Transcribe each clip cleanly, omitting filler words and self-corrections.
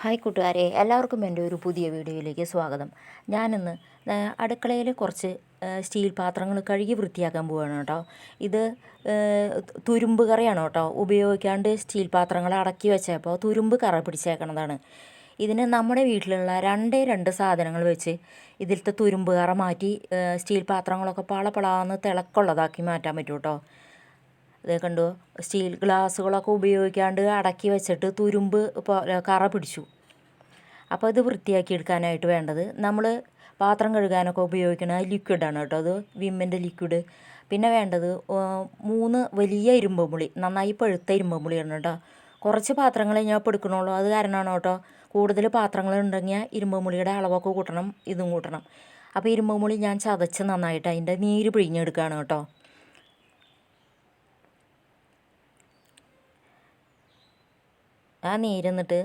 Hi കൂട്ടുകാരെ, എല്ലാവർക്കും എൻ്റെ ഒരു പുതിയ വീഡിയോയിലേക്ക് സ്വാഗതം. ഞാനിന്ന് അടുക്കളയിൽ കുറച്ച് സ്റ്റീൽ പാത്രങ്ങൾ കഴുകി വൃത്തിയാക്കാൻ പോവുകയാണ് കേട്ടോ. ഇത് തുരുമ്പ് കറയാണ് കേട്ടോ. ഉപയോഗിക്കാണ്ട് സ്റ്റീൽ പാത്രങ്ങൾ അടക്കി വെച്ചപ്പോൾ തുരുമ്പ് കറ പിടിച്ചേക്കണതാണ്. ഇതിന് നമ്മുടെ വീട്ടിലുള്ള രണ്ട് സാധനങ്ങൾ വെച്ച് ഇതിലത്തെ തുരുമ്പ് കറ മാറ്റി സ്റ്റീൽ പാത്രങ്ങളൊക്കെ പളപളാന്ന് തിളക്കമുള്ളതാക്കി മാറ്റാൻ പറ്റും കേട്ടോ. ഇത് കണ്ടു, സ്റ്റീൽ ഗ്ലാസ്സുകളൊക്കെ ഉപയോഗിക്കാണ്ട് അടക്കി വെച്ചിട്ട് തുരുമ്പ് കറ പിടിച്ചു. അപ്പോൾ ഇത് വൃത്തിയാക്കി എടുക്കാനായിട്ട് വേണ്ടത് നമ്മൾ പാത്രം കഴുകാനൊക്കെ ഉപയോഗിക്കുന്ന ലിക്വിഡാണ് കേട്ടോ. അത് വിമ്മിൻ്റെ ലിക്വിഡ്. പിന്നെ വേണ്ടത് 3 വലിയ ഇരുമ്പുളി, നന്നായി പഴുത്ത ഇരുമ്പുളിയാണ് കേട്ടോ. കുറച്ച് പാത്രങ്ങളെ ഞാൻ ഇപ്പോൾ എടുക്കണുള്ളൂ. അത് കാരണമാണ് കേട്ടോ. കൂടുതൽ പാത്രങ്ങളുണ്ടെങ്കിൽ ഇരുമ്പുളിയുടെ അളവൊക്കെ കൂട്ടണം, ഇതും കൂട്ടണം. അപ്പോൾ ഇരുമ്പുളി ഞാൻ ചതച്ച് നന്നായിട്ട് അതിൻ്റെ നീര് പിഴിഞ്ഞെടുക്കുകയാണ് കേട്ടോ. ആ നീരെന്നിട്ട്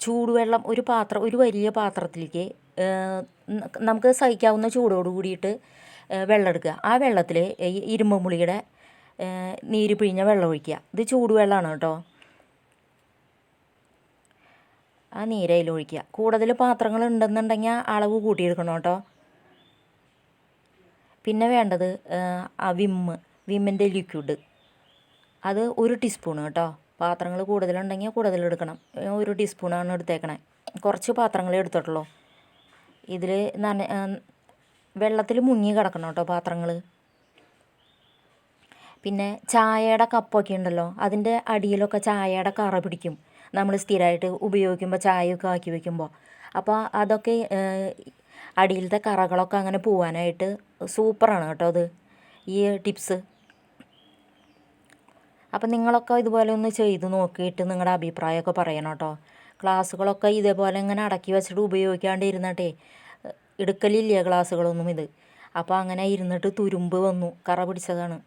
ചൂടുവെള്ളം ഒരു വലിയ പാത്രത്തിലേക്ക് നമുക്ക് സഹിക്കാവുന്ന ചൂടോട് കൂടിയിട്ട് വെള്ളം എടുക്കുക. ആ വെള്ളത്തിൽ ഇരുമ്പുളിയുടെ നീര് പിഴിഞ്ഞ വെള്ളം ഒഴിക്കുക. ഇത് ചൂടുവെള്ളമാണ് കേട്ടോ. ആ നീരയിൽ ഒഴിക്കുക. കൂടുതൽ പാത്രങ്ങൾ ഉണ്ടെന്നുണ്ടെങ്കിൽ അളവ് കൂട്ടിയെടുക്കണം കേട്ടോ. പിന്നെ വേണ്ടത് വിമ്മിൻ്റെ ലിക്വിഡ്. അത് 1 ടീസ്പൂൺ കേട്ടോ. പാത്രങ്ങൾ കൂടുതലുണ്ടെങ്കിൽ കൂടുതലെടുക്കണം. 1 ടീസ്പൂണാണ് എടുത്തേക്കണേ. കുറച്ച് പാത്രങ്ങളേ എടുത്തിട്ടുള്ളൂ. ഇതിൽ വെള്ളത്തിൽ മുങ്ങി കിടക്കണം കേട്ടോ പാത്രങ്ങൾ. പിന്നെ ചായയുടെ കപ്പൊക്കെ ഉണ്ടല്ലോ, അതിൻ്റെ അടിയിലൊക്കെ ചായയുടെ കറ പിടിക്കും നമ്മൾ സ്ഥിരമായിട്ട് ഉപയോഗിക്കുമ്പോൾ, ചായയൊക്കെ ആക്കി വയ്ക്കുമ്പോൾ. അപ്പോൾ അതൊക്കെ അടിയിലത്തെ കറകളൊക്കെ അങ്ങനെ പോവാനായിട്ട് സൂപ്പറാണ് കേട്ടോ അത്, ഈ ടിപ്സ്. അപ്പം നിങ്ങളൊക്കെ ഇതുപോലെ ഒന്ന് ചെയ്ത് നോക്കിയിട്ട് നിങ്ങളുടെ അഭിപ്രായമൊക്കെ പറയണം കേട്ടോ. ഗ്ലാസ്സുകളൊക്കെ ഇതേപോലെ ഇങ്ങനെ അടക്കി വെച്ചിട്ട് ഉപയോഗിക്കാണ്ട് ഇരുന്നിട്ടേ എടുക്കലില്ല ഗ്ലാസ്സുകളൊന്നും ഇത്. അപ്പോൾ അങ്ങനെ ഇരുന്നിട്ട് തുരുമ്പ് വന്നു, കറ പിടിച്ചതാണ്.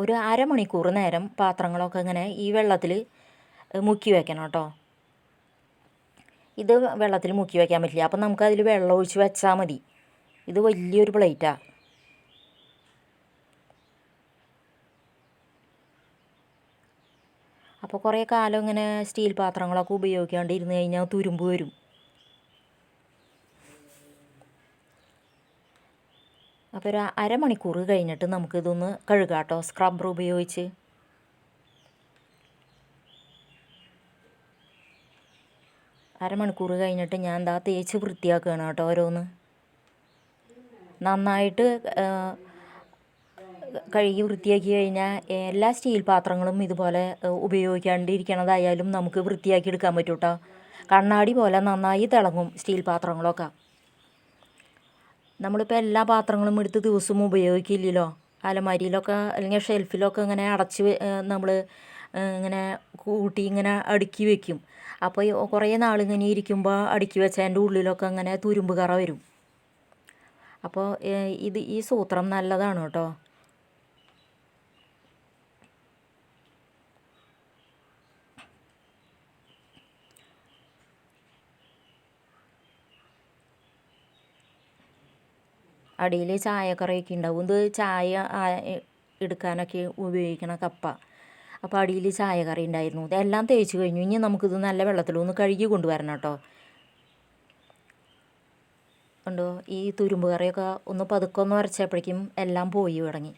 ഒരു അരമണിക്കൂർ നേരം പാത്രങ്ങളൊക്കെ ഇങ്ങനെ ഈ വെള്ളത്തിൽ മുക്കി വയ്ക്കണം കേട്ടോ. ഇത് വെള്ളത്തിൽ മുക്കി വയ്ക്കാൻ പറ്റില്ല. അപ്പം നമുക്കതിൽ വെള്ളം ഒഴിച്ച് വെച്ചാൽ മതി. ഇത് വലിയൊരു പ്ലേറ്റാണ്. അപ്പോൾ കുറേ കാലം ഇങ്ങനെ സ്റ്റീൽ പാത്രങ്ങളൊക്കെ ഉപയോഗിക്കാണ്ട് ഇരുന്ന് കഴിഞ്ഞാൽ തുരുമ്പ് വരും. അപ്പോൾ ഒരു അരമണിക്കൂർ കഴിഞ്ഞിട്ട് നമുക്കിതൊന്ന് കഴുകാം കേട്ടോ, സ്ക്രബ്ബർ ഉപയോഗിച്ച്. അരമണിക്കൂർ കഴിഞ്ഞിട്ട് ഞാൻ എന്താ തേച്ച് വൃത്തിയാക്കുകയാണ് കേട്ടോ ഓരോന്ന്. നന്നായിട്ട് കഴുകി വൃത്തിയാക്കി കഴിഞ്ഞാൽ എല്ലാ സ്റ്റീൽ പാത്രങ്ങളും ഇതുപോലെ ഉപയോഗിക്കാണ്ടിരിക്കണതായാലും നമുക്ക് വൃത്തിയാക്കി എടുക്കാൻ പറ്റും കേട്ടോ. കണ്ണാടി പോലെ നന്നായി തിളങ്ങും സ്റ്റീൽ പാത്രങ്ങളൊക്കെ. നമ്മളിപ്പോൾ എല്ലാ പാത്രങ്ങളും എടുത്ത് ദിവസവും ഉപയോഗിക്കില്ലല്ലോ. അലമാരിയിലൊക്കെ അല്ലെങ്കിൽ ഷെൽഫിലൊക്കെ ഇങ്ങനെ അടച്ച് നമ്മൾ ഇങ്ങനെ കൂട്ടി ഇങ്ങനെ അടുക്കി വയ്ക്കും. അപ്പോൾ കുറേ നാളിങ്ങനെ ഇരിക്കുമ്പോൾ അടുക്കി വെച്ചതിൻ്റെ ഉള്ളിലൊക്കെ അങ്ങനെ തുരുമ്പ് കറ വരും. അപ്പോൾ ഈ സൂത്രം നല്ലതാണ് കേട്ടോ. അടിയിൽ ചായക്കറയൊക്കെ ഉണ്ടാവും. ഇത് ചായ എടുക്കാനൊക്കെ ഉപയോഗിക്കണ കപ്പ. അപ്പോൾ അടിയിൽ ചായക്കറി ഉണ്ടായിരുന്നു. ഇതെല്ലാം തേച്ച് കഴിഞ്ഞു. ഇനി നമുക്കിത് നല്ല വെള്ളത്തിലൊന്ന് കഴുകി കൊണ്ടുവരണം കേട്ടോ. കണ്ടോ, ഈ തുരുമ്പ് കറിയൊക്കെ ഒന്ന് പതുക്കൊന്ന് വരച്ചപ്പോഴേക്കും എല്ലാം പോയി തുടങ്ങി.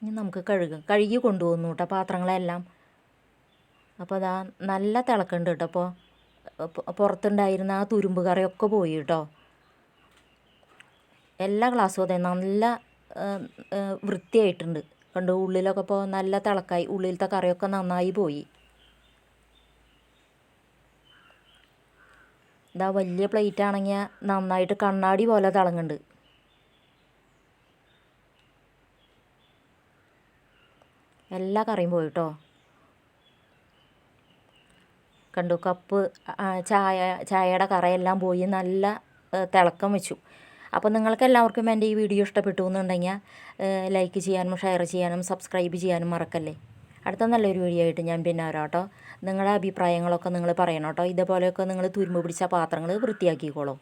ഇനി നമുക്ക് കഴുകി കൊണ്ടുപോകുന്നു കേട്ടോ പാത്രങ്ങളെല്ലാം. അപ്പോൾ അതാ നല്ല തിളക്കുന്നുണ്ട് കേട്ടോ. അപ്പോൾ പുറത്തുണ്ടായിരുന്ന ആ തുരുമ്പ് കറിയൊക്കെ പോയി കേട്ടോ. എല്ലാ ഗ്ലാസ്സും അതെ നല്ല വൃത്തിയായിട്ടുണ്ട്. കണ്ടു, ഉള്ളിലൊക്കെ ഇപ്പോൾ നല്ല തിളക്കായി. ഉള്ളിലത്തെ കറിയൊക്കെ നന്നായി പോയി. ഇതാ വലിയ പ്ലേറ്റ് ആണെങ്കിൽ നന്നായിട്ട് കണ്ണാടി പോലെ തിളങ്ങുന്നുണ്ട്. എല്ലാ കറിയും പോയി കേട്ടോ. കണ്ടു, കപ്പ് ചായയുടെ കറയെല്ലാം പോയി നല്ല തിളക്കം വെച്ചു. അപ്പോൾ നിങ്ങൾക്ക് എല്ലാവർക്കും എൻ്റെ ഈ വീഡിയോ ഇഷ്ടപ്പെട്ടു എന്നുണ്ടെങ്കിൽ ലൈക്ക് ചെയ്യാനും ഷെയർ ചെയ്യാനും സബ്സ്ക്രൈബ് ചെയ്യാനും മറക്കല്ലേ. അടുത്ത നല്ലൊരു വീഡിയോ ആയിട്ട് ഞാൻ പിന്നെ വരാം കേട്ടോ. നിങ്ങളുടെ അഭിപ്രായങ്ങളൊക്കെ നിങ്ങൾ പറയണം കേട്ടോ. ഇതേപോലെയൊക്കെ നിങ്ങൾ തുരുമ്പ് പിടിച്ച പാത്രങ്ങൾ വൃത്തിയാക്കിക്കോളൂ.